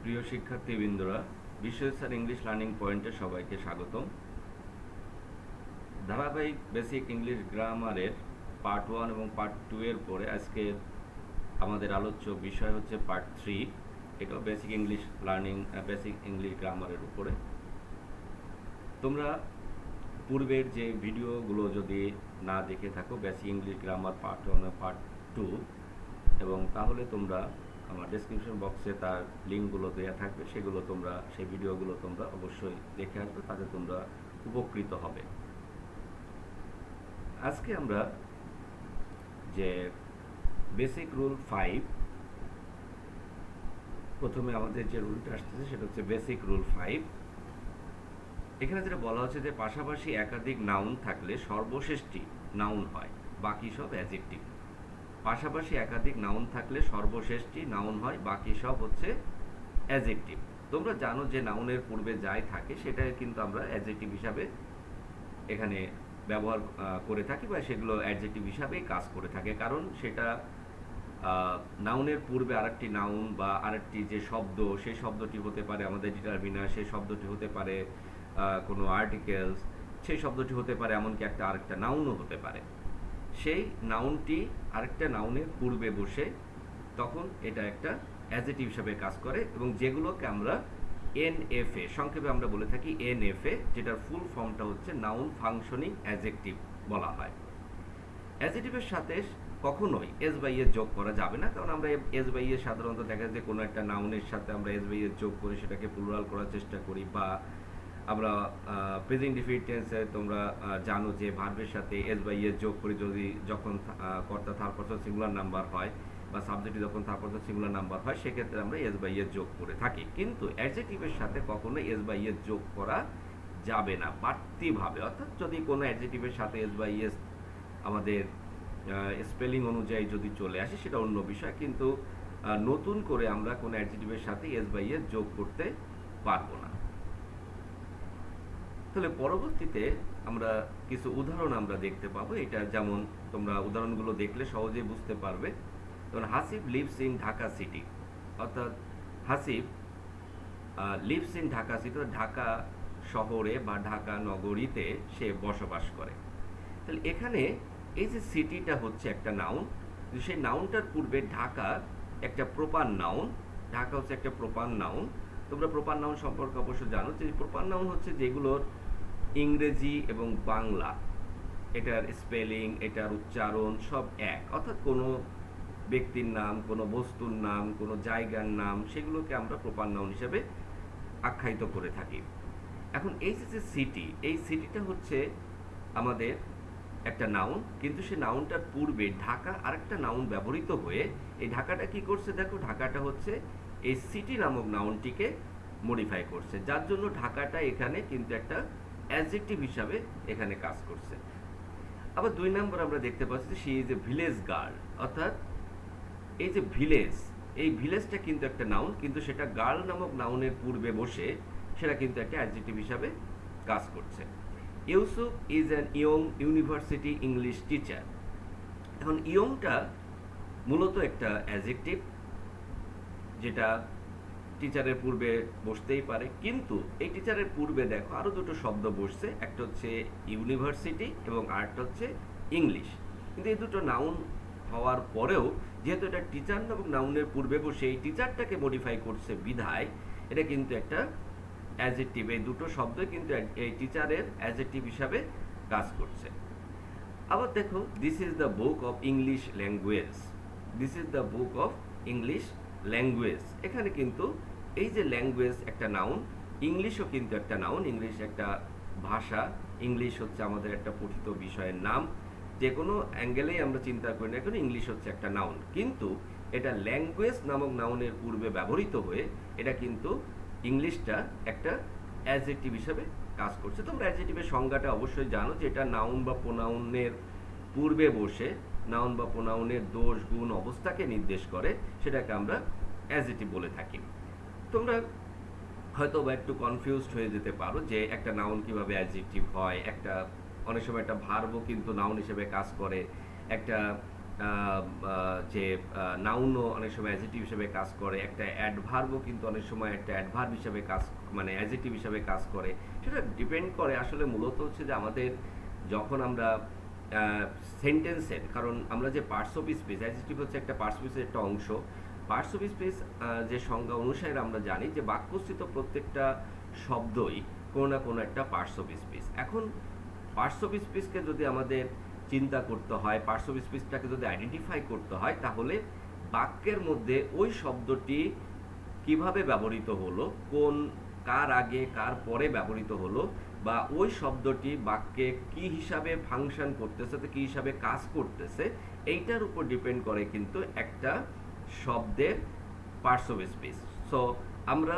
প্রিয় শিক্ষার্থীবৃন্দরা, বিশ্বস্যার English learning পয়েন্টে সবাইকে স্বাগতম। ধারাবাহিক বেসিক ইংলিশ গ্রামারের পার্ট 1 এবং পার্ট 2 এর পরে আজকে আমাদের আলোচ্য বিষয় হচ্ছে পার্ট 3। এটাও basic English learning, basic English গ্রামারের উপরে। তোমরা পূর্বের যে ভিডিওগুলো যদি না দেখে থাকো, বেসিক ইংলিশ গ্রামার পার্ট 1 এবং পার্ট 2, এবং তাহলে তোমরা আমার ডেসক্রিপশন বক্সে তার লিঙ্কগুলো দেওয়া থাকবে, সেগুলো তোমরা সেই ভিডিওগুলো তোমরা অবশ্যই দেখে আসবে, তাতে তোমরা উপকৃত হবে। আজকে আমরা যে বেসিক রুল 5, প্রথমে আমাদের যে রুলটা আসতেছে সেটা হচ্ছে বেসিক রুল 5। এখানে যেটা বলা হচ্ছে যে পাশাপাশি একাধিক নাউন থাকলে সর্বশেষটি নাউন হয়, বাকি সব অ্যাডজেক্টিভ। পাশাপাশি একাধিক নাউন থাকলে সর্বশেষটি নাউন হয়, বাকি সব হচ্ছে অ্যাডজেক্টিভ। তোমরা জানো যে নাউনের পূর্বে যাই থাকে সেটাই কিন্তু আমরা অ্যাডজেক্টিভ হিসাবে এখানে ব্যবহার করে থাকি, বা সেগুলো অ্যাডজেক্টিভ হিসাবেই কাজ করে থাকে, কারণ সেটা নাউনের পূর্বে আরেকটি নাউন বা আরেকটি যে শব্দ, সেই শব্দটি হতে পারে আমাদের ডিটারমিনার, সেই শব্দটি হতে পারে কোনো আর্টিকেলস, সেই শব্দটি হতে পারে এমনকি আরেকটা নাউনও হতে পারে। সেই নাউনটি আরেকটা নাউনের পূর্বে বসে তখন এটা একটা অ্যাডজেক্টিভ হিসাবে কাজ করে, এবং যেগুলোকে আমরা এনএফএ, সংক্ষেপে আমরা বলে থাকি এনএফএ, যেটার ফুল ফর্মটা হচ্ছে নাউন ফাংশনিং অ্যাডজেক্টিভ বলা হয়। অ্যাডজেক্টিভের সাথে কখনোই এস বাই এর যোগ করা যাবে না, কারণ আমরা এস বাই এর সাধারণত দেখা যায় কোনো একটা নাউনের সাথে আমরা এস বাই এর যোগ করে সেটাকে প্লুরাল করার চেষ্টা করি, বা আমরা প্রেজেন্ট ডিফিনিট টেন্সে তোমরা জানো যে ভার্বের সাথে এস বাই এর যোগ করি যখন কর্তা থার্ড পারসন সিঙ্গুলার নাম্বার হয়, বা সাবজেক্টে যখন থার্ড পারসন সিঙ্গুলার নাম্বার হয়, সেক্ষেত্রে আমরা এস বাই এর যোগ করে থাকি। কিন্তু অ্যাডজেক্টিভের সাথে কখনো এস বাই এর যোগ করা যাবে না বাড়তিভাবে। অর্থাৎ যদি কোনো অ্যাডজেক্টিভের সাথে এস বাই এস আমাদের স্পেলিং অনুযায়ী যদি চলে আসে সেটা অন্য বিষয়, কিন্তু নতুন করে আমরা কোনো অ্যাডজেক্টিভের সাথে এস বাই এস যোগ করতে পারবো না। তাহলে পরবর্তীতে আমরা কিছু উদাহরণ আমরা দেখতে পাবো। এটা যেমন তোমরা উদাহরণগুলো দেখলে সহজেই বুঝতে পারবে। যেমন Hasib lives in Dhaka city, অর্থাৎ Hasib lives in Dhaka city, Dhaka শহরে বা ঢাকা নগরীতে সে বসবাস করে। তাহলে এখানে এই যে সিটিটা হচ্ছে একটা নাউন, সেই নাউনটার পূর্বে ঢাকা একটা প্রপার নাউন। ঢাকা হচ্ছে একটা প্রপার নাউন। তোমরা প্রপার নাউন সম্পর্কে অবশ্য জানো যে প্রপার নাউন হচ্ছে যেগুলোর ইংরেজি এবং বাংলা, এটার স্পেলিং, এটার উচ্চারণ সব এক, অর্থাৎ কোনো ব্যক্তির নাম, কোনো বস্তুর নাম, কোনো জায়গার নাম, সেগুলোকে আমরা প্রপার নাউন হিসেবে আখ্যায়িত করে থাকি। এখন এই যে সিটি, এই সিটিটা হচ্ছে আমাদের একটা নাউন, কিন্তু সেই নাউনটার পূর্বে ঢাকা আরেকটা নাউন ব্যবহৃত হয়ে এই ঢাকাটা কি করছে, দেখো ঢাকাটা হচ্ছে এই সিটি নামক নাউনটিকে মডিফাই করছে, যার জন্য ঢাকাটা এখানে কিন্তু একটা অ্যাডজেক্টিভ হিসাবে এখানে কাজ করছে। আবার 2 নম্বর আমরা দেখতে পাচ্ছি she is a village girl, অর্থাৎ এই যে ভিলেজ, এই ভিলেজটা কিন্তু একটা নাউন, কিন্তু সেটা গার্ল নামক নাউনের পূর্বে বসে সেটা কিন্তু একটা অ্যাডজেক্টিভ হিসাবে কাজ করছে। Yusuf is an young university English teacher. এখন ইয়ংটা মূলত একটা অ্যাডজেক্টিভ, যেটা টিচারের পূর্বে বসতেই পারে, কিন্তু এই টিচারের পূর্বে দেখো আরও দুটো শব্দ বসছে, একটা হচ্ছে ইউনিভার্সিটি এবং আরেকটা হচ্ছে ইংলিশ। কিন্তু এই দুটো নাউন হওয়ার পরেও যেহেতু এটা টিচার এবং নাউনের পূর্বে বসে এই টিচারটাকে মডিফাই করছে বিধায় এটা কিন্তু একটা অ্যাডজেক্টিভ। এই দুটো শব্দ কিন্তু এই টিচারের অ্যাডজেক্টিভ হিসাবে কাজ করছে। আবার দেখো this is the book of English language, this is the book of English language. এখানে কিন্তু এই যে ল্যাঙ্গুয়েজ একটা নাউন, ইংলিশও কিন্তু একটা নাউন, ইংলিশ একটা ভাষা, ইংলিশ হচ্ছে আমাদের একটা পঠিত বিষয়ের নাম। যে কোনো অ্যাঙ্গেলেই আমরা চিন্তা করি না কেন, ইংলিশ হচ্ছে একটা নাউন, কিন্তু এটা ল্যাঙ্গুয়েজ নামক নাউনের পূর্বে ব্যবহৃত হয়ে এটা কিন্তু ইংলিশটা একটা অ্যাডজেক্টিভ হিসাবে কাজ করছে। তোমরা অ্যাডজেক্টিভের সংজ্ঞাটা অবশ্যই জানো যে এটা নাউন বা প্রোনাউনের পূর্বে বসে নাউন বা প্রোনাউনের দোষ, গুণ, অবস্থাকে নির্দেশ করে, সেটাকে আমরা অ্যাডজেক্টিভ বলে থাকি। তোমরা হয়তো বা একটু কনফিউজড হয়ে যেতে পারো যে একটা নাউন কিভাবে অ্যাডজেক্টিভ হয়, একটা অনেক সময় একটা ভার্বও কিন্তু নাউন হিসেবে কাজ করে, একটা যে নাউনও অনেক সময় অ্যাডজেক্টিভ হিসেবে কাজ করে, একটা অ্যাডভার্বও কিন্তু অনেক সময় একটা অ্যাডভার্ব হিসেবে কাজ, মানে অ্যাডজেক্টিভ হিসেবে কাজ করে। সেটা ডিপেন্ড করে আসলে মূলত হচ্ছে যে আমাদের যখন আমরা সেন্টেন্সের, কারণ আমরা যে পার্টস অফ স্পিচ, অ্যাডজেক্টিভ হচ্ছে একটা পার্টস অফ স্পিচের একটা অংশ। পার্টস অফ স্পিচ যে সংজ্ঞা অনুসারে আমরা জানি যে বাক্যস্থিত প্রত্যেকটা শব্দই কোনো না কোনো একটা পার্টস অফ স্পিচ। এখন পার্টস অফ স্পিচকে যদি আমাদের চিন্তা করতে হয়, পার্টস অফ স্পিচটাকে যদি আইডেন্টিফাই করতে হয়, তাহলে বাক্যের মধ্যে ওই শব্দটি কিভাবে ব্যবহৃত হলো, কোন, কার আগে কার পরে ব্যবহৃত হলো, বা ওই শব্দটি বাক্যে কি হিসাবে ফাংশন করতেছে, তো কি হিসাবে কাজ করতেছে, এইটার উপর ডিপেন্ড করে কিন্তু একটা শব্দের পার্টস অফ স্পিচ। সো আমরা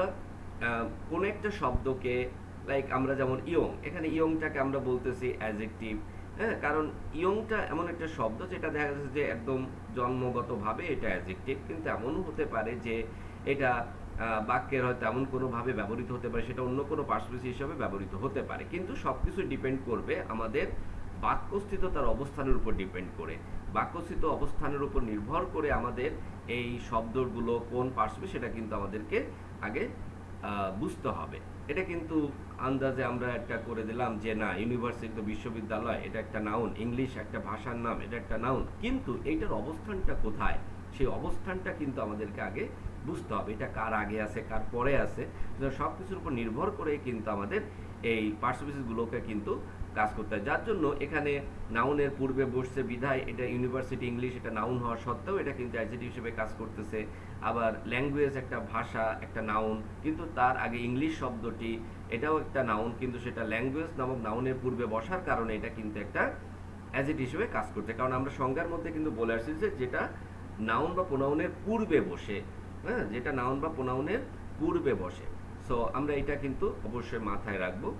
কোন একটা শব্দকে, লাইক আমরা যেমন ইয়ং, এখানে ইয়ংটাকে আমরা বলতেছি অ্যাডজেক্টিভ, হ্যাঁ, কারণ ইয়ংটা এমন একটা শব্দ যেটা দেখা যাচ্ছে যে একদম জন্মগতভাবে এটা অ্যাডজেক্টিভ, কিন্তু এমনও হতে পারে যে এটা বাক্যের হয়তো এমন কোনোভাবে ব্যবহৃত হতে পারে, সেটা অন্য কোনো পার্সপেক্টিভ হিসাবে ব্যবহৃত হতে পারে, কিন্তু সব কিছু ডিপেন্ড করবে আমাদের বাক্যস্থিত তার অবস্থানের উপর ডিপেন্ড করে। বাক্যস্থিত অবস্থানের উপর নির্ভর করে আমাদের এই শব্দগুলো কোন পার্সপেক্টিভ সেটা কিন্তু আমাদেরকে আগে বুঝতে হবে। এটা কিন্তু আন্দাজে আমরা একটা করে দিলাম যে না, ইউনিভার্সিটি তো বিশ্ববিদ্যালয়, এটা একটা নাউন, ইংলিশ একটা ভাষার নাম, এটা একটা নাউন, কিন্তু এইটার অবস্থানটা কোথায়, সেই অবস্থানটা কিন্তু আমাদেরকে আগে বুঝতে হবে। এটা কার আগে আছে, কার পরে আছে, সব কিছুর উপর নির্ভর করে কিন্তু আমাদের এই পার্সপেক্টিভগুলোকে কিন্তু কাজ করতে হয়। যার জন্য এখানে নাউনের পূর্বে বসছে বিধায় এটা ইউনিভার্সিটি ইংলিশ, এটা নাউন হওয়া সত্ত্বেও এটা কিন্তু অ্যাডজেক্টিভ হিসেবে কাজ করতেছে। আবার ল্যাঙ্গুয়েজ একটা ভাষা, একটা নাউন, কিন্তু তার আগে ইংলিশ শব্দটি, এটাও একটা নাউন, কিন্তু সেটা ল্যাঙ্গুয়েজ নামক নাউনের পূর্বে বসার কারণে এটা কিন্তু একটা অ্যাডজেক্টিভ হিসেবে কাজ করছে। কারণ আমরা সংজ্ঞার মধ্যে কিন্তু বলে আসছি যে যেটা নাউন বা প্রোনাউনের পূর্বে বসে, হ্যাঁ, যেটা নাউন বা প্রোনাউনের পূর্বে বসে। সো আমরা এটা কিন্তু অবশ্যই মাথায় রাখবো।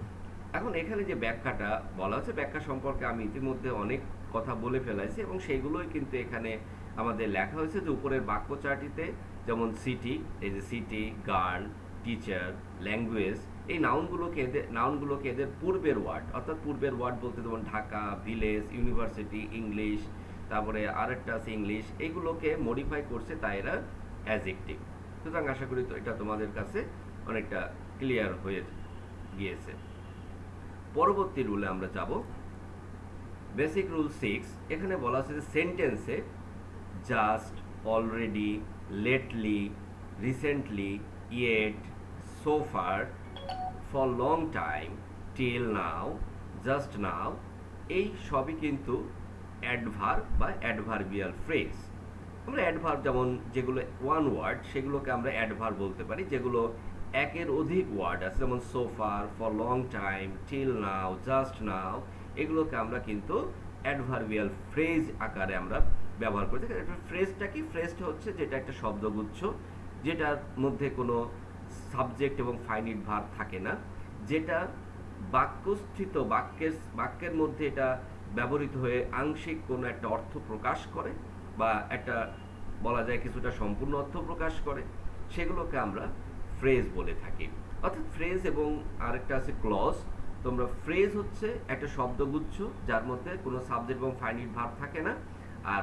এখন এখানে যে ব্যাখ্যাটা বলা হচ্ছে, ব্যাখ্যা সম্পর্কে আমি ইতিমধ্যে অনেক কথা বলে ফেলাইছি এবং সেইগুলোই কিন্তু এখানে আমাদের লেখা হয়েছে। যে উপরের বাক্য চারটিতে যেমন সিটি, এই যে সিটি, গার্ল, টিচার, ল্যাঙ্গুয়েজ, এই নাউনগুলোকে এদের পূর্বের ওয়ার্ড, অর্থাৎ পূর্বের ওয়ার্ড বলতে যেমন ঢাকা, ভিলেজ, ইউনিভার্সিটি, ইংলিশ, তারপরে আরেকটা আছে ইংলিশ, এইগুলোকে মডিফাই করছে, তাই এরা অ্যাডজেক্টিভ। সুতরাং আশা করি তো এটা তোমাদের কাছে অনেকটা ক্লিয়ার হয়ে গিয়েছে। পরবর্তী রুলে আমরা যাব, বেসিক রুল 6। এখানে বলা আছে যে সেন্টেন্সে just, already, lately, recently, yet, so far, for long time, till now, just now, এই সবই কিন্তু অ্যাডভার্ব বা অ্যাডভার্বিয়াল ফ্রেজ। আমরা অ্যাডভার্ব যেমন যেগুলো ওয়ান ওয়ার্ড, সেগুলোকে আমরা অ্যাডভার্ব বলতে পারি। যেগুলো একের অধিক ওয়ার্ড আছে, যেমন so far, for long time, till now, just now, এগুলোকে আমরা কিন্তু অ্যাডভার্বিয়াল ফ্রেজ আকারে আমরা ব্যবহার করতে পারি। ফ্রেজটা কি? ফ্রেজটা হচ্ছে যেটা একটা শব্দগুচ্ছ, যেটার মধ্যে কোনো সাবজেক্ট এবং ফাইনিট ভার্ব থাকে না, যেটা বাক্যস্থিত বাক্যের মধ্যে এটা ব্যবহৃত হয়ে আংশিক কোনো একটা অর্থ প্রকাশ করে, বা একটা বলা যায় কিছুটা সম্পূর্ণ অর্থ প্রকাশ করে, সেগুলোকে আমরা ফ্রেজ বলে থাকি। অর্থাৎ ফ্রেজ এবং আরেকটা আছে ক্লজ। তোমরা ফ্রেজ হচ্ছে একটা শব্দগুচ্ছ যার মধ্যে কোনো সাবজেক্ট এবং ফাইনিট ভার্ব থাকে না, আর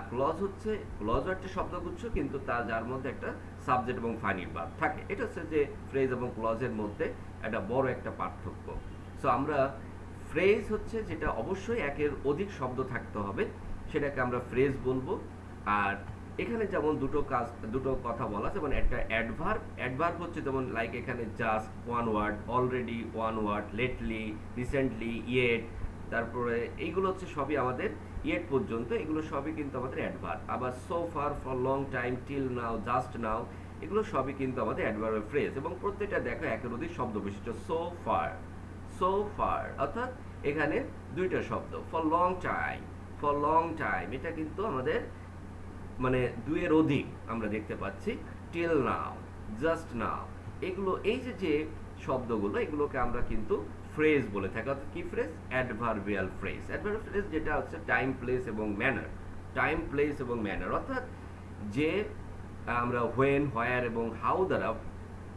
ক্লজও একটা শব্দগুচ্ছ কিন্তু তার যার মধ্যে একটা সাবজেক্ট এবং ফাইনিট ভার্ব থাকে। এটা হচ্ছে যে ফ্রেজ এবং ক্লজের মধ্যে একটা বড় একটা পার্থক্য। সো আমরা ফ্রেজ হচ্ছে যেটা অবশ্যই একের অধিক শব্দ থাকতে হবে, সেটাকে আমরা ফ্রেজ বলবো। আর এখানে যেমন দুটো কথা বলা, যেমন একটা অ্যাডভার্ব হচ্ছে যেমন লাইক এখানে just one word, already one word, lately, recently, yet, তারপরে এইগুলো হচ্ছে সবই আমাদের ইয়েট পর্যন্ত, এগুলো সবই কিন্তু আমাদের অ্যাডভার্ব। আবার so far, for long time, till now, just now, এগুলো সবই কিন্তু আমাদের অ্যাডভার্ব ফ্রেজ, এবং প্রত্যেকটা দেখো একের অধিক শব্দ বিশিষ্ট। সো ফার অর্থাৎ এখানে দুইটা শব্দ। ফর লং টাইম এটা কিন্তু আমাদের মানে দুইয়ের অধিক আমরা দেখতে পাচ্ছি। টিল নাও, জাস্ট নাও, এগুলো এই যে শব্দগুলো, এগুলোকে আমরা কিন্তু ফ্রেজ বলে থাকি। অর্থাৎ কি phrase? Adverbial phrase. Adverbial phrase যেটা হচ্ছে টাইম, প্লেস এবং ম্যানার, অর্থাৎ যে আমরা হোয়েন, হোয়ার এবং হাউ দ্বারা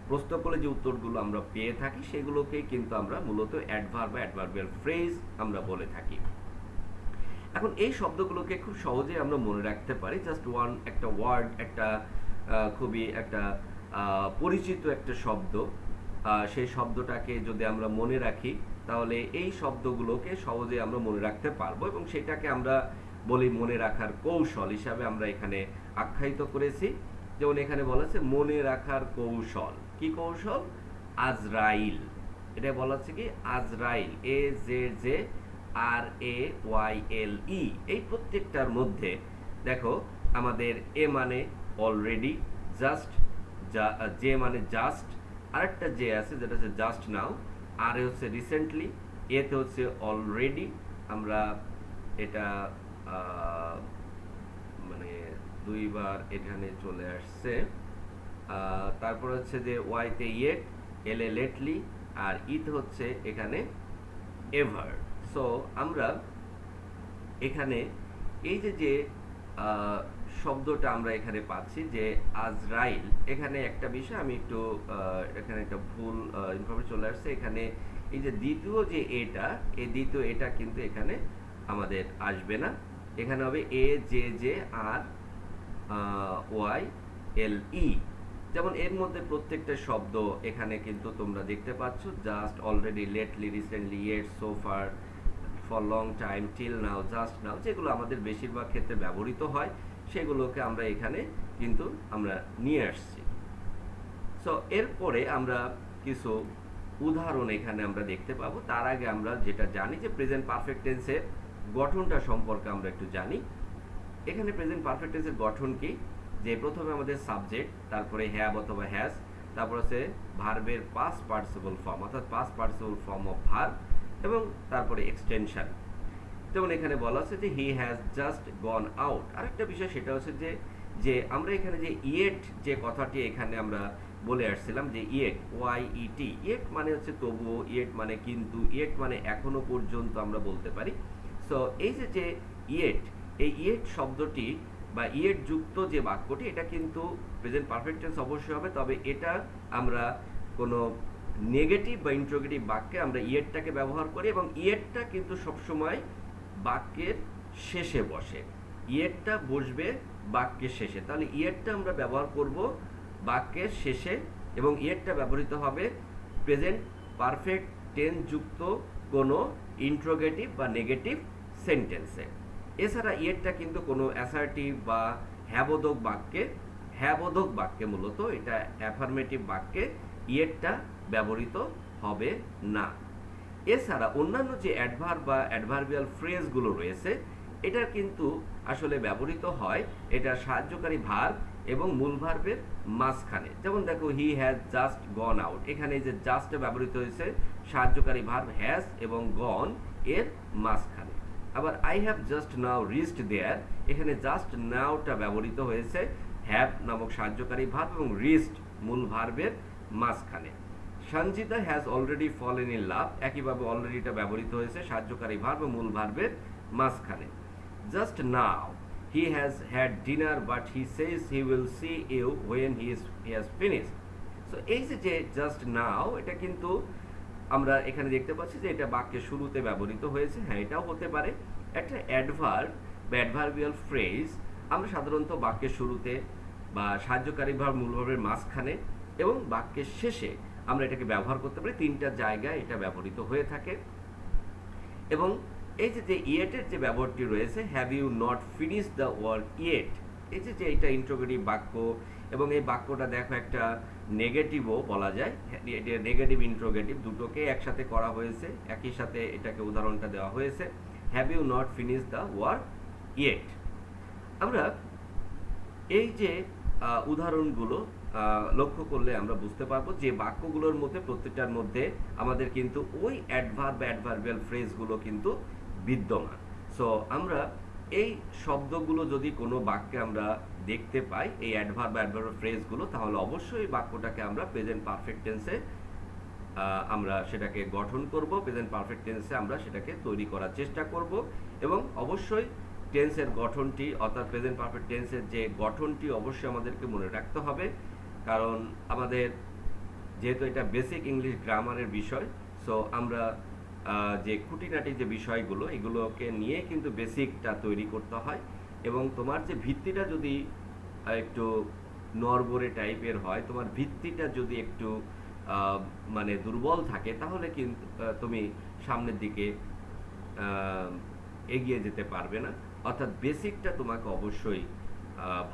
প্রশ্ন করলে যে উত্তরগুলো আমরা পেয়ে থাকি, সেগুলোকেই কিন্তু আমরা মূলত অ্যাডভার্ব বা অ্যাডভার্বিয়াল ফ্রেজ আমরা বলে থাকি। এখন এই শব্দগুলোকে খুব সহজেই আমরা মনে রাখতে পারি। জাস্ট একটা ওয়ার্ড, একটা খুবই একটা পরিচিত একটা শব্দ, সেই শব্দটাকে যদি আমরা মনে রাখি তাহলে এই শব্দগুলোকে সহজে আমরা মনে রাখতে পারবো, এবং সেটাকে আমরা বলি মনে রাখার কৌশল হিসাবে আমরা এখানে আখ্যায়িত করেছি। যেমন এখানে বলা আছে মনে রাখার কৌশল। কি কৌশল? আজরাইল। এটা বলা হচ্ছে কি আজরাইল, AZRAYLE। এই প্রত্যেকটার মধ্যে দেখো আমাদের এ মানে অলরেডি, জাস্ট, যে মানে জাস্ট, আরেকটা যে আছে যেটা হচ্ছে জাস্ট নাও, আর এ হচ্ছে রিসেন্টলি, এতে হচ্ছে অলরেডি। আমরা এটা মানে দুইবার এখানে চলে আসছে। তারপর হচ্ছে যে ওয়াইতে ইয়েট, এল এ লেটলি, আর ইতে হচ্ছে এখানে এভার। সো আমরা এখানে এই যে শব্দটা আমরা এখানে পাচ্ছি যে আজরাইল, এখানে একটা বিষয় আমি একটু এখানে একটা ভুল ইনফরমেশন চলে আসছে। এখানে এই যে দ্বিতীয় যে এটা, এই দ্বিতীয় এটা কিন্তু এখানে আমাদের আসবে না। এখানে হবে AZRYLE। যেমন এর মধ্যে প্রত্যেকটা শব্দ এখানে কিন্তু তোমরা দেখতে পাচ্ছ, just, already, lately, recently, yet, so far, for long time, till now, just now, যেগুলো আমাদের বেশিরভাগ ক্ষেত্রে ব্যবহৃত হয় সেগুলোকে আমরা এখানে কিন্তু আমরা নিয়ে আসছি। সো এরপরে আমরা কিছু উদাহরণ এখানে আমরা দেখতে পাবো। তার আগে আমরা যেটা জানি যে প্রেজেন্ট পারফেক্ট টেন্সের গঠনটা সম্পর্কে আমরা একটু জানি। এখানে প্রেজেন্ট পারফেক্ট টেন্সের গঠন কি? যে প্রথমে আমাদের সাবজেক্ট, তারপরে হ্যাভ অথবা হ্যাজ, তারপর আছে ভার্বের পাস্ট পার্টিসিপল ফর্ম অর্থাৎ past participle form of verb, এবং তারপরে এক্সটেনশন। যেমন এখানে বলা আছে যে he has just gone out. আরেকটা বিষয় সেটা হচ্ছে যে আমরা এখানে যে ইয়েট যে কথাটি এখানে আমরা বলে আসছিলাম যে ইয়েট, YET, ইয়েট মানে হচ্ছে তবুও, ইয়েট মানে কিন্তু, ইয়েট মানে এখনো পর্যন্ত আমরা বলতে পারি। সো এই যে ইয়েট, এই ইয়েট শব্দটি বা ইয়েট যুক্ত যে বাক্যটি, এটা কিন্তু প্রেজেন্ট পারফেক্ট টেন্স অবশ্যই হবে, তবে এটা আমরা কোনো নেগেটিভ বা ইন্ট্রোগেটিভ বাক্যে আমরা ইয়েটটাকে ব্যবহার করি, এবং ইয়েটটা কিন্তু সবসময় বাক্যের শেষে বসে। ইয়েটটা বসবে বাক্যের শেষে, তাহলে ইয়েটটা আমরা ব্যবহার করব বাক্যের শেষে, এবং ইয়েটটা ব্যবহৃত হবে প্রেজেন্ট পারফেক্ট টেন্স যুক্ত কোনো ইন্ট্রোগেটিভ বা নেগেটিভ সেন্টেন্সে। এছাড়া ইয়েটটা কিন্তু কোনো অ্যাসার্টিভ বা হ্যাবোধক বাক্যে মূলত এটা অ্যাফার্মেটিভ বাক্যে ইয়েটটা ব্যবহৃত হবে না। এছাড়া অন্যান্য যে অ্যাডভার্ব বা অ্যাডভার্বিয়াল ফ্রেজগুলো রয়েছে, এটা কিন্তু আসলে ব্যবহৃত হয় এটা সাহায্যকারী ভার্ব এবং মূল ভার্বের মাঝখানে। যেমন দেখো he has just gone out, এখানে যে জাস্ট ব্যবহৃত হয়েছে সাহায্যকারী ভার্ব হ্যাজ এবং গন এর মাঝখানে। আবার I have just now reached there, এখানে জাস্ট নাওটা ব্যবহৃত হয়েছে হ্যাভ নামক সাহায্যকারী ভার্ব এবং রিচড মূল ভার্বের মাঝখানে। Sanjita has already fallen in love, একইভাবে অলরেডিটা ব্যবহৃত হয়েছে সাহায্যকারী ভার্ব ও মূল ভার্বের মাঝখানে। Just now he has had dinner but he says he will see you when he has finished. So এই যে জাস্ট নাও, এটা কিন্তু আমরা এখানে দেখতে পাচ্ছি যে এটা বাক্যের শুরুতে ব্যবহৃত হয়েছে। হ্যাঁ, এটাও হতে পারে একটা অ্যাডভার্ব বা অ্যাডভার্বিয়াল ফ্রেজ আমরা সাধারণত বাক্যের শুরুতে বা সাহায্যকারী ভার্ব মূল ভার্বের মাঝখানে এবং বাক্যের শেষে আমরা এটাকে ব্যবহার করতে পারি। তিনটা জায়গায় এটা ব্যবহৃত হয়ে থাকে। এবং এই যে ইয়েটের যে ব্যবহারটি রয়েছে, have you not finish the work yet, এই যে এটা ইন্ট্রোগেটিভ বাক্য, এবং এই বাক্যটা দেখো একটা নেগেটিভও বলা যায়, এটা নেগেটিভ ইন্ট্রোগেটিভ দুটোকে একসাথে করা হয়েছে, একই সাথে এটাকে উদাহরণটা দেওয়া হয়েছে, have you not finish the work yet. আমরা এই যে উদাহরণগুলো লক্ষ্য করলে আমরা বুঝতে পারবো যে বাক্যগুলোর মধ্যে প্রত্যেকটার মধ্যে আমাদের কিন্তু ওই অ্যাডভার্ব বা অ্যাডভার্বিয়াল ফ্রেজগুলো কিন্তু বিদ্যমান। সো আমরা এই শব্দগুলো যদি কোনো বাক্যে আমরা দেখতে পাই, এই অ্যাডভার্ব বা অ্যাডভার্বিয়াল ফ্রেজগুলো, তাহলে অবশ্যই বাক্যটাকে আমরা প্রেজেন্ট পারফেক্ট টেন্সে আমরা সেটাকে গঠন করব, প্রেজেন্ট পারফেক্ট টেন্সে আমরা সেটাকে তৈরি করার চেষ্টা করব। এবং অবশ্যই টেন্সের গঠনটি অর্থাৎ প্রেজেন্ট পারফেক্ট টেন্সের যে গঠনটি অবশ্যই আমাদেরকে মনে রাখতে হবে, কারণ আমাদের যেহেতু এটা বেসিক ইংলিশ গ্রামারের বিষয়, সো আমরা যে খুঁটিনাটি যে বিষয়গুলো এগুলোকে নিয়ে কিন্তু বেসিকটা তৈরি করতে হয়। এবং তোমার যে ভিত্তিটা যদি একটু নড়বড়ে টাইপের হয়, তোমার ভিত্তিটা যদি একটু মানে দুর্বল থাকে, তাহলে কিন্তু তুমি সামনের দিকে আহ, এগিয়ে যেতে পারবে না। অর্থাৎ বেসিকটা তোমাকে অবশ্যই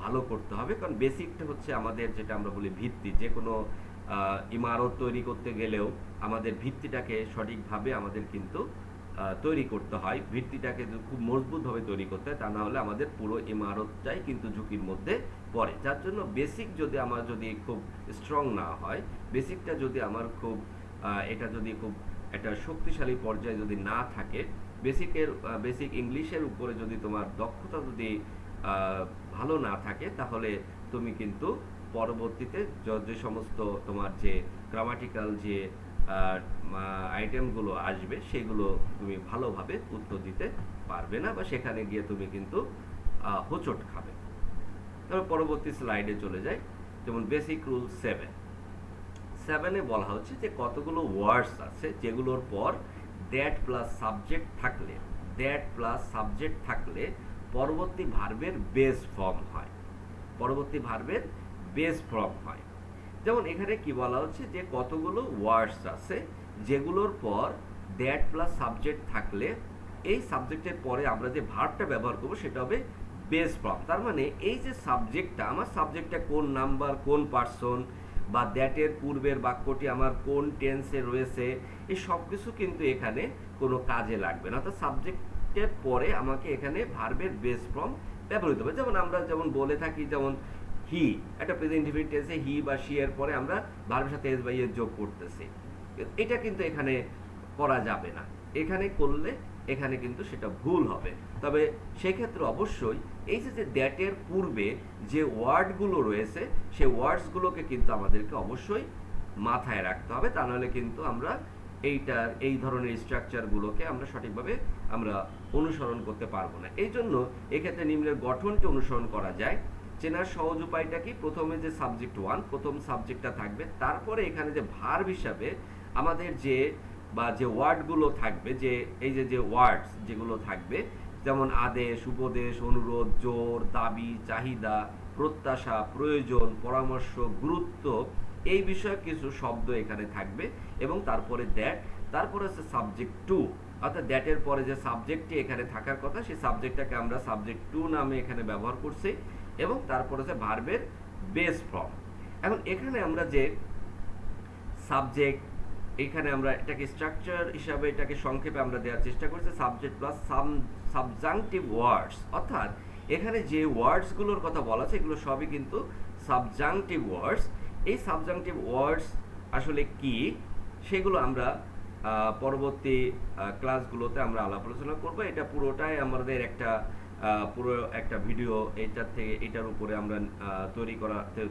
ভালো করতে হবে, কারণ বেসিকটা হচ্ছে আমাদের যেটা আমরা বলি ভিত্তি। যে কোনো ইমারত তৈরি করতে গেলেও আমাদের ভিত্তিটাকে সঠিকভাবে আমাদের কিন্তু তৈরি করতে হয়। ভিত্তিটাকে খুব মজবুতভাবে তৈরি করতে হয়, তা না হলে আমাদের পুরো ইমারতটাই কিন্তু ঝুঁকির মধ্যে পড়ে। যার জন্য বেসিক যদি আমার যদি খুব স্ট্রং না হয়, বেসিকটা যদি আমার খুব এটা যদি খুব একটা শক্তিশালী পর্যায়ে যদি না থাকে, বেসিক ইংলিশের উপরে যদি তোমার দক্ষতা যদি ভালো না থাকে, তাহলে তুমি কিন্তু পরবর্তীতে যে সমস্ত তোমার যে গ্রামাটিক্যাল যে আইটেমগুলো আসবে সেগুলো তুমি ভালোভাবে উত্তর দিতে পারবে না, বা সেখানে গিয়ে তুমি কিন্তু হোঁচট খাবে। তবে পরবর্তী স্লাইডে চলে যাই। যেমন বেসিক রুল 7 বলা হচ্ছে যে কতগুলো ওয়ার্ডস আছে যেগুলোর পর দ্যাট প্লাস সাবজেক্ট থাকলে পরবর্তী ভার্বের বেস ফর্ম হয়। যেমন এখানে কি বলা হচ্ছে যে কতগুলো ওয়ার্ডস আছে যেগুলোর পর দ্যাট প্লাস সাবজেক্ট থাকলে এই সাবজেক্টের পরে আমরা যে ভার্বটা ব্যবহার করবো সেটা হবে বেস ফর্ম। তার মানে এই যে সাবজেক্টটা, আমার সাবজেক্টটা কোন নাম্বার, কোন পার্সন, বা দ্যাটের পূর্বের বাক্যটি আমার কোন টেন্সে রয়েছে, এই সব কিছু কিন্তু এখানে কোনো কাজে লাগবে না। অর্থাৎ সাবজেক্টের পরে আমাকে এখানে ভার্বের বেস ফর্ম ব্যবহৃত হবে। যেমন আমরা যেমন বলে থাকি, যেমন হি, একটা প্রেজেন্ট ইনডিফিনিট টেন্সে হি বা শি এর পরে আমরা ভার্বের সাথে এস বা ইএস যোগ করতেছি, এটা কিন্তু এখানে করা যাবে না। এখানে করলে এখানে কিন্তু সেটা ভুল হবে। তবে সেক্ষেত্রে অবশ্যই এই যে দ্যাটের পূর্বে যে ওয়ার্ডগুলো রয়েছে সেই ওয়ার্ডসগুলোকে কিন্তু আমাদেরকে অবশ্যই মাথায় রাখতে হবে, তা নাহলে কিন্তু আমরা এই ধরনের স্ট্রাকচারগুলোকে আমরা সঠিকভাবে আমরা অনুসরণ করতে পারবো না। এই জন্য এক্ষেত্রে নিম্নের গঠনটি অনুসরণ করা যায়। চেনার সহজ উপায়টা কি, প্রথমে যে সাবজেক্ট 1 প্রথম সাবজেক্টটা থাকবে, তারপরে এখানে যে ভার্ব হিসাবে আমাদের যে ওয়ার্ডগুলো থাকবে, যে এই যে ওয়ার্ডস যেগুলো থাকবে, যেমন আদেশ, উপদেশ, অনুরোধ, জোর, দাবি, চাহিদা, প্রত্যাশা, প্রয়োজন, পরামর্শ, গুরুত্ব, এই বিষয়ে কিছু শব্দ এখানে থাকবে। এবং তারপরে তারপরে হচ্ছে সাবজেক্ট 2, অর্থাৎ দ্যাটের পরে যে সাবজেক্টটি এখানে থাকার কথা সেই সাবজেক্টটাকে আমরা সাবজেক্ট 2 নামে এখানে ব্যবহার করছি। এবং তারপরে হচ্ছে ভার্বের বেস ফর্ম। এখন এখানে আমরা যে সাবজেক্ট, এখানে আমরা এটাকে স্ট্রাকচার হিসাবে এটাকে সংক্ষেপে আমরা দেওয়ার চেষ্টা করছি সাবজেক্ট প্লাস সাবজাংটিভ ওয়ার্ডস। অর্থাৎ এখানে যে ওয়ার্ডসগুলোর কথা বলা আছে এগুলো সবই কিন্তু সাবজাংটিভ ওয়ার্ডস। এই সাবজাংটিভ ওয়ার্ডস আসলে কি সেগুলো আমরা পরবর্তী ক্লাসগুলোতে আমরা আলাপ আলোচনা করবো। এটা পুরোটাই আমাদের পুরো একটা ভিডিও এটার উপরে আমরা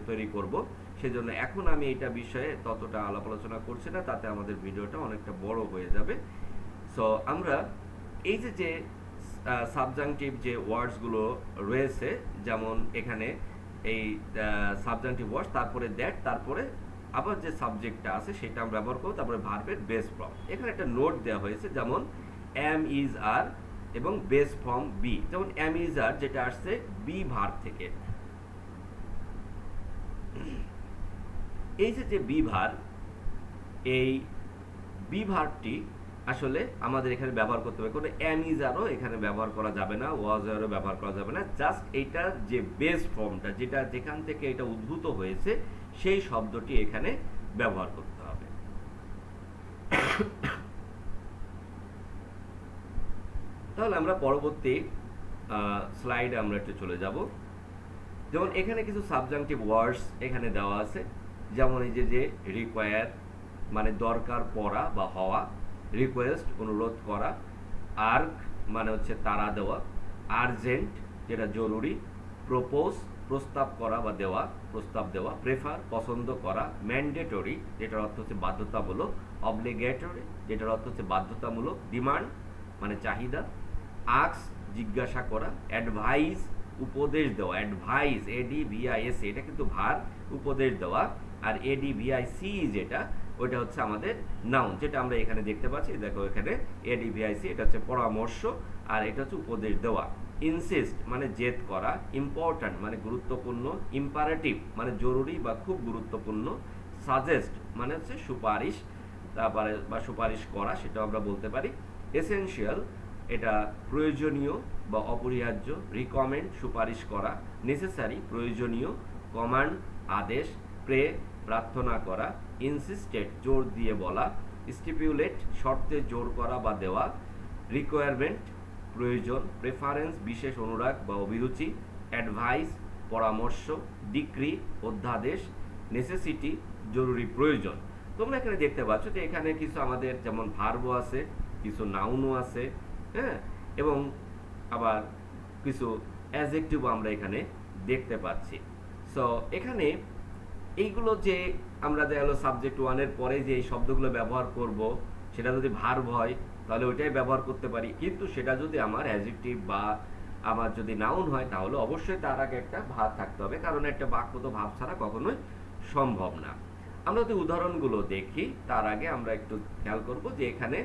তৈরি করব। সেজন্য এখন আমি এটা বিষয়ে ততটা আলাপ আলোচনা করছি না, তাতে আমাদের ভিডিওটা অনেকটা বড় হয়ে যাবে। সো আমরা এই যে সাবজাংটিভ যে ওয়ার্ডসগুলো রয়েছে, যেমন এখানে এই সাবজাংটিভ ওয়ার্ডস, তারপরে দ্যাট, তারপরে আবার যে সাবজেক্টটা আছে সেটা আমরা ব্যবহার করব, তারপরে ভার্বের বেস ফর্ম। এখানে একটা নোট দেওয়া হয়েছে, যেমন এম, ইজ, আর এবং বেস ফর্ম বি। যেমন এম, ইজ, আর যেটা আসছে বি ভার্ব থেকে। এই যে বি ভার্ব, এই বি ভার্বটি আসলে আমাদের এখানে ব্যবহার করতে হবে। কোনো এম, ইজ, আরও এখানে ব্যবহার করা যাবে না, ওয়াজ, আরও ব্যবহার করা যাবে না। জাস্ট এইটা যে বেস ফর্মটা, যেখান থেকে এটা উদ্ভূত হয়েছে সেই শব্দটি এখানে ব্যবহার করতে হবে। তাহলে আমরা পরবর্তী স্লাইডে আমরা একটু চলে যাব। যেমন এখানে কিছু সাবজাংটিভ ওয়ার্ডস এখানে দেওয়া আছে, যেমন এই যে রিকোয়ার মানে দরকার পড়া বা হওয়া, রিকোয়েস্ট অনুরোধ করা, আর্ক মানে হচ্ছে তাড়া দেওয়া, আর্জেন্ট যেটা জরুরি, প্রপোজ প্রস্তাব করা বা প্রস্তাব দেওয়া, প্রেফার পছন্দ করা, ম্যান্ডেটরি যেটার অর্থ হচ্ছে বাধ্যতামূলক, অব্লিগেটরি যেটার অর্থ হচ্ছে বাধ্যতামূলক, ডিমান্ড মানে চাহিদা, আক্স জিজ্ঞাসা করা, অ্যাডভাইস উপদেশ দেওয়া, অ্যাডভাইস ADVIS এটা কিন্তু ভার উপদেশ দেওয়া, আর ADVIC যেটা ওইটা হচ্ছে আমাদের নাউন, যেটা আমরা এখানে দেখতে পাচ্ছি। দেখো এখানে এডিভিআইসি, এটা হচ্ছে পরামর্শ, আর এটা হচ্ছে উপদেশ দেওয়া। ইনসিস্ট মানে জেদ করা, ইম্পর্ট্যান্ট মানে গুরুত্বপূর্ণ, ইম্পারেটিভ মানে জরুরি বা খুব গুরুত্বপূর্ণ, সাজেস্ট মানে হচ্ছে সুপারিশ, তারপরে বা সুপারিশ করা, সেটাও আমরা বলতে পারি। এসেনশিয়াল এটা প্রয়োজনীয় বা অপরিহার্য, রিকমেন্ড সুপারিশ করা, নেসেসারি প্রয়োজনীয়, কমান্ড আদেশ, প্রে প্রার্থনা করা, ইনসিস্টেড জোর দিয়ে বলা, স্টিপুলেট শর্তে জোর করা বা দেওয়া, রিকোয়ারমেন্ট প্রয়োজন, প্রেফারেন্স বিশেষ অনুরাগ বা অভিরুচি, অ্যাডভাইস পরামর্শ, ডিক্রি অধ্যাদেশ, নেসেসিটি জরুরি প্রয়োজন। তোমরা এখানে দেখতে পাচ্ছ যে এখানে কিছু আমাদের যেমন ভার্বও আছে, কিছু নাউনও আছে, হ্যাঁ, এবং আবার কিছু অ্যাডজেক্টিভও আমরা এখানে দেখতে পাচ্ছি। সো এখানে এইগুলো যে আমরা দেখা গেলো সাবজেক্ট ওয়ানের পরে যে এই শব্দগুলো ব্যবহার করব, সেটা যদি ভার্ব হয় তাহলে ওইটাই ব্যবহার করতে পারি, কিন্তু সেটা যদি আমার অ্যাডজেক্টিভ বা আমার যদি নাউন হয় তাহলে অবশ্যই তার আগে একটা ভাব থাকতে হবে, কারণ একটা বাক্য তো ভাব ছাড়া কখনোই সম্ভব না। আমরা যদি উদাহরণগুলো দেখি তার আগে আমরা একটু খেয়াল করব যে এখানে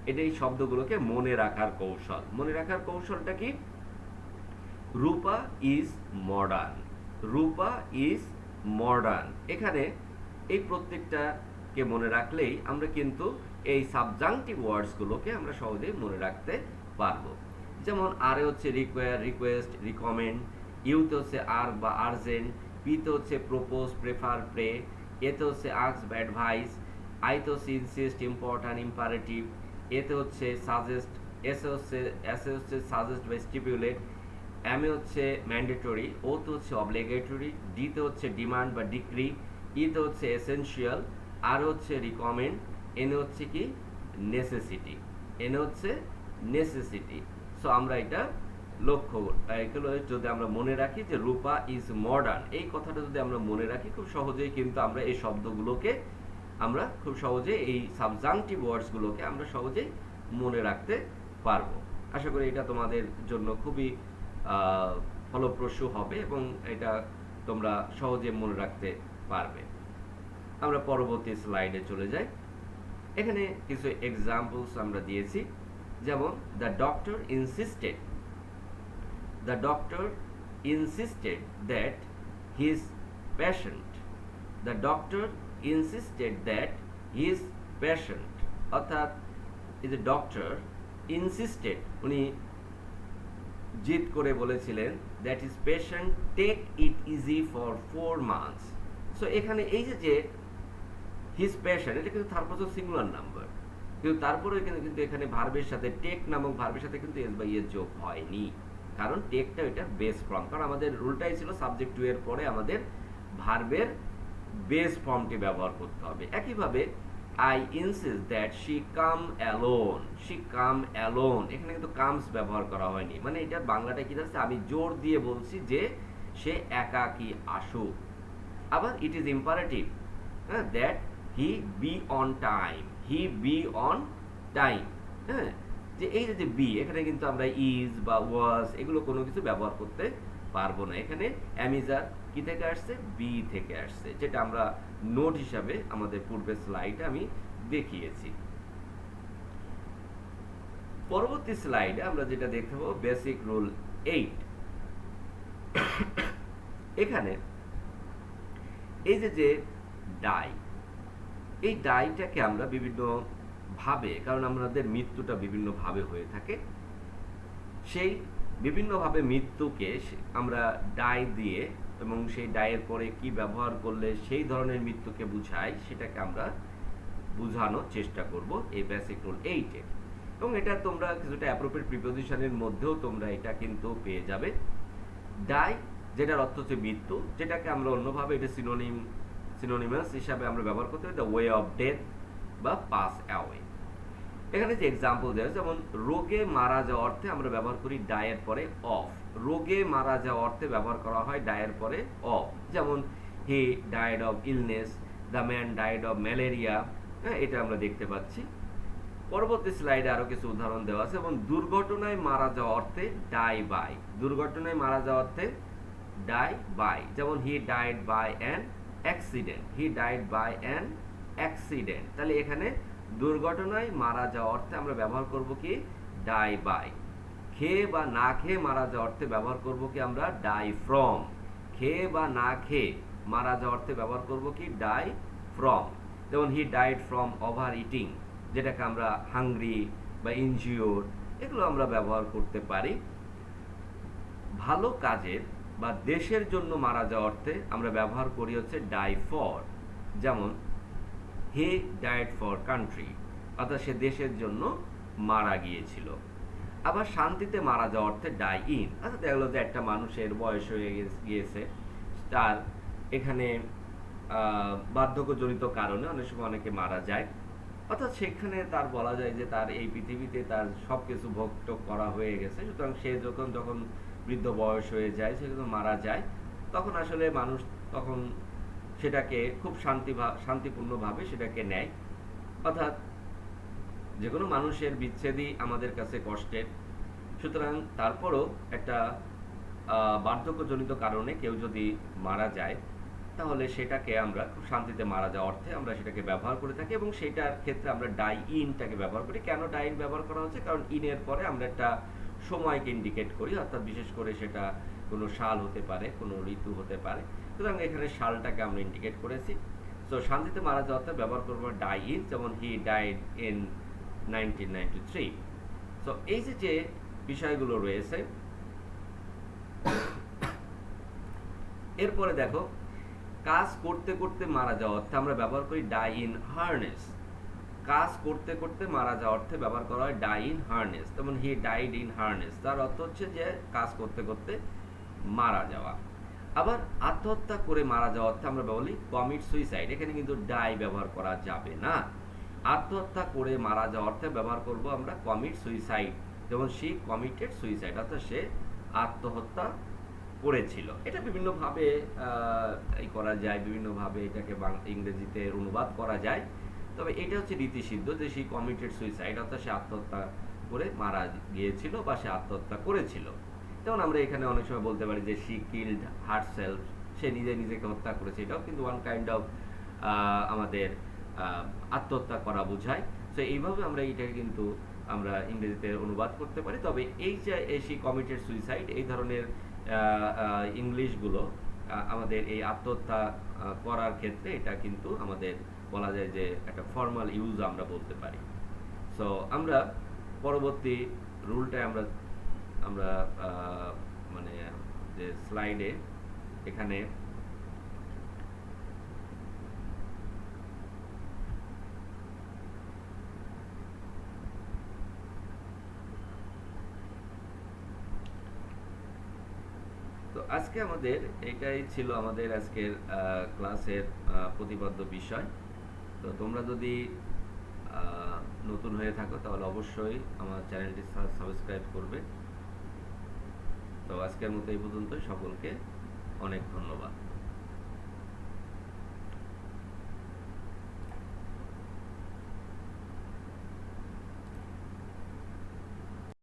এটা এই শব্দগুলোকে মনে রাখার কৌশল। মনে রাখার কৌশলটা কি? Rupa is modern, Rupa is modern. এখানে এই প্রত্যেকটাকে মনে রাখলেই আমরা কিন্তু এই সাবজাংটিভ ওয়ার্ডসগুলোকে আমরা সহজেই মনে রাখতে পারবো। যেমন আর এ হচ্ছে রিকোয়ার, রিকোয়েস্ট, রিকমেন্ড, ইউতে হচ্ছে আর বা আর্জেন্ট, পিতে হচ্ছে প্রপোজ, প্রেফার, প্রে, এতে হচ্ছে আস্ক বা অ্যাডভাইস, আইতে হচ্ছে ইনসিস্ট, ইম্পর্ট্যান্ট, ইম্পারেটিভ, এতে হচ্ছে সাজেস্ট, এসে হচ্ছে সাজেস্ট বা স্টিপুলেট, এমে হচ্ছে ম্যান্ডেটরি, ওতে হচ্ছে অবলিগেটরি, ডিতে হচ্ছে ডিমান্ড বা ডিক্রি, ইতে হচ্ছে এসেনশিয়াল, আর হচ্ছে রিকমেন্ড, এনে হচ্ছে কি নেসেসিটি, এনে হচ্ছে নেসেসিটি। সো আমরা এটা লক্ষ্য এগুলো যদি আমরা মনে রাখি যে রূপা ইজ মডার্ন, এই কথাটা যদি আমরা মনে রাখি খুব সহজেই কিন্তু আমরা এই শব্দগুলোকে আমরা খুব সহজে এই সাবজাংটিভ ওয়ার্ডসগুলোকে আমরা সহজেই মনে রাখতে পারবো। আশা করি এটা তোমাদের জন্য খুবই ফলপ্রসূ হবে এবং এটা তোমরা সহজে মনে রাখতে পারবে। আমরা পরবর্তী স্লাইডে চলে যাই। এখানে কিছু এক্সাম্পলস আমরা দিয়েছি, যেমন the doctor insisted, the doctor insisted that his patient, the doctor insisted that his patient, অর্থাৎ এই যে ডক্টর ইনসিস্টেড উনি জিদ করে বলেছিলেন that is patient take it easy for 4 months। So এখানে এই যে হিজ পেশেন্ট, এটা কিন্তু থার্ড পারসন সিঙ্গুলার নাম্বার, কিন্তু তারপরে কিন্তু এখানে ভার্বের সাথে টেক নামক ভার্বের সাথে কিন্তু এস বাই এর যোগ হয়নি, কারণ টেকটা এটা বেস ফর্ম, কারণ আমাদের রুলটাই ছিল সাবজেক্ট টু এর পরে আমাদের ভার্বের বেস ফর্মটি ব্যবহার করতে হবে। একইভাবে I insist that she come alone, she come alone, এখানে কিন্তু কামস ব্যবহার করা হয়নি, মানে এটার বাংলাটা কি দাঁড়াচ্ছে, আমি জোর দিয়ে বলছি যে সে একাকী আসুক। আবার it is imperative that he be on time, he be on time, হ্যাঁ, যে এই যে বি, এখানে কিন্তু আমরা ইজ বা ওয়াজ এগুলো কোনো কিছু ব্যবহার করতে পারবো না। এখানে অ্যামিজার কি থেকে আসছে, বি থেকে আসছে, যেটা আমরা নোট হিসাবে আমাদের পূর্বের স্লাইডে আমি দেখিয়েছি। পরবর্তী স্লাইডে আমরা যেটা দেখতে পাবো বেসিক রুল 8। এখানে এই যে ডাই, এই ডাইটাকে আমরা বিভিন্ন ভাবে, কারণ আমাদের মৃত্যুটা বিভিন্ন ভাবে হয়ে থাকে, সেই বিভিন্নভাবে মৃত্যুকে আমরা ডাই দিয়ে এবং সেই ডায়ের পরে কি ব্যবহার করলে সেই ধরনের মৃত্যুকে বুঝায় সেটাকে আমরা বোঝানোর চেষ্টা করব এই বেসিক রুল 8-এ। এবং এটা তোমরা কিছুটা অ্যাপ্রোপ্রিয়েট প্রিপোজিশনের মধ্যেও তোমরা এটা কিন্তু পেয়ে যাবে। ডাই যেটার অর্থ হচ্ছে মৃত্যু, যেটাকে আমরা অন্যভাবে এটা সিনোনিমাস হিসাবে আমরা ব্যবহার করতে পারি দ্য ওয়ে অফ ডেথ বা পাস অ্যাওয়ে। এখানে যে এক্সাম্পল দেওয়া, যেমন রোগে মারা যাওয়া অর্থে আমরা ব্যবহার করি ডায়ের পরে অফ, রোগে মারা যাওয়া অর্থে ব্যবহার করা হয় ডায়ের পরে অফ, যেমন he died of illness, the man died of malaria, হ্যাঁ, এটা আমরা দেখতে পাচ্ছি। পরবর্তী স্লাইডে আরো কিছু উদাহরণ দেওয়া আছে, এবং দুর্ঘটনায় মারা যাওয়া অর্থে ডাই বাই, দুর্ঘটনায় মারা যাওয়া অর্থে ডাই বাই, যেমন he died by an accident, he died by an accident, তাহলে এখানে দুর্ঘটনায় মারা যাওয়া অর্থে আমরা ব্যবহার করব কি ডাই বাই। খেয়ে বা না খেয়ে মারা যাওয়া অর্থে ব্যবহার করব কি আমরা ডাই ফ্রম। খেয়ে বা না খেয়ে মারা যাওয়া অর্থে ব্যবহার করব কি ডাই ফ্রম। যেমন he died from over eating, যেটাকে আমরা হাংরি বা ইনজিওর এগুলো আমরা ব্যবহার করতে পারি। ভালো কাজের বা দেশের জন্য মারা যাওয়া অর্থে আমরা ব্যবহার করি হচ্ছে ডাই ফর। যেমন হি ডাইড ফর কান্ট্রি, অর্থাৎ সে দেশের জন্য মারা গিয়েছিল। আবার শান্তিতে মারা যাওয়া অর্থে ডাই ইন, অর্থাৎ দেখা গেলো যে একটা মানুষের বয়স হয়ে গিয়েছে, তার এখানে বার্ধক্যজনিত কারণে অনেক সময় অনেকে মারা যায়, অর্থাৎ সেখানে তার বলা যায় যে তার এই পৃথিবীতে তার সব কিছু ভোগ টোগ করা হয়ে গেছে, সুতরাং সে যখন বৃদ্ধ বয়স হয়ে যায়, সে যখন মারা যায়, তখন আসলে মানুষ তখন সেটাকে খুব শান্তিপূর্ণভাবে সেটাকে নেয়। অর্থাৎ যে কোনো মানুষের বিচ্ছেদই আমাদের কাছে কষ্টের, সুতরাং তারপরও একটা বার্ধক্যজনিত কারণে কেউ যদি মারা যায়, তাহলে সেটাকে আমরা খুব শান্তিতে মারা যাওয়া অর্থে আমরা সেটাকে ব্যবহার করে থাকি, এবং সেটার ক্ষেত্রে আমরা ডাই ইনটাকে ব্যবহার করি। কেন ডাই ইন ব্যবহার করা হচ্ছে? কারণ ইনের পরে আমরা একটা সময়কে ইন্ডিকেট করি, অর্থাৎ বিশেষ করে সেটা কোনো সাল হতে পারে, কোনো ঋতু হতে পারে, সুতরাং এখানে সালটাকে আমরা ইন্ডিকেট করেছি। সো শান্তিতে মারা যাওয়া অর্থে ব্যবহার করবো ডাই ইন, যেমন হি ডাইড ইন 1993। সো এই যে বিষয়গুলো রয়েছে, এরপরে দেখো কাজ করতে করতে মারা যাওয়া অর্থে আমরা ব্যবহার করি ডাই ইন হার্নেস। কাজ করতে করতে মারা যাওয়া অর্থে ব্যবহার করা হয় ডাই ইন হার্নেস। যেমন হি ডাইড ইন হার্নেস, তার অর্থ হচ্ছে যে কাজ করতে করতে মারা যাওয়া। আবার আত্মহত্যা করে মারা যাওয়া অর্থে আমরা বলি কমিট সুইসাইড, এখানে কিন্তু ডাই ব্যবহার করা যাবে না। আত্মহত্যা করে মারা যাওয়া অর্থে ব্যবহার করব আমরা কমিট সুইসাইড, যেমন সি কমিটেড সুইসাইড, অর্থাৎ সে আত্মহত্যা করেছিল। এটা বিভিন্নভাবে করা যায়, বিভিন্নভাবে এটাকে ইংরেজিতে অনুবাদ করা যায়, তবে এটা হচ্ছে রীতিসিদ্ধ যে সে কমিটেড সুইসাইড, অর্থাৎ সে আত্মহত্যা করে মারা গিয়েছিল বা সে আত্মহত্যা করেছিল। যেমন আমরা এখানে অনেক সময় বলতে পারি যে শি কিল্ড হারসেলফ, সে নিজেকে হত্যা করেছে, এটাও কিন্তু ওয়ান কাইন্ড অফ আমাদের আত্মহত্যা করা বোঝায়। সো এইভাবে আমরা এটাকে কিন্তু আমরা ইংরেজিতে অনুবাদ করতে পারি। তবে এই যে শি কমিটেড সুইসাইড, এই ধরনের ইংলিশগুলো আমাদের এই আত্মহত্যা করার ক্ষেত্রে এটা কিন্তু আমাদের বলা যায় যে একটা ফর্মাল ইউজ আমরা বলতে পারি। সো আমরা পরবর্তী রুলটায় আমরা মানে যে স্লাইডে এখানে তো আজকে আমাদের এটাই ছিল আমাদের আজকের ক্লাসের প্রতিপাদ্য বিষয়। তো তোমরা যদি নতুন হয়ে থাকো তাহলে অবশ্যই আমার চ্যানেলটি সাবস্ক্রাইব করবে। তো আজকের মতো এই পর্যন্ত, সকলকে অনেক ধন্যবাদ।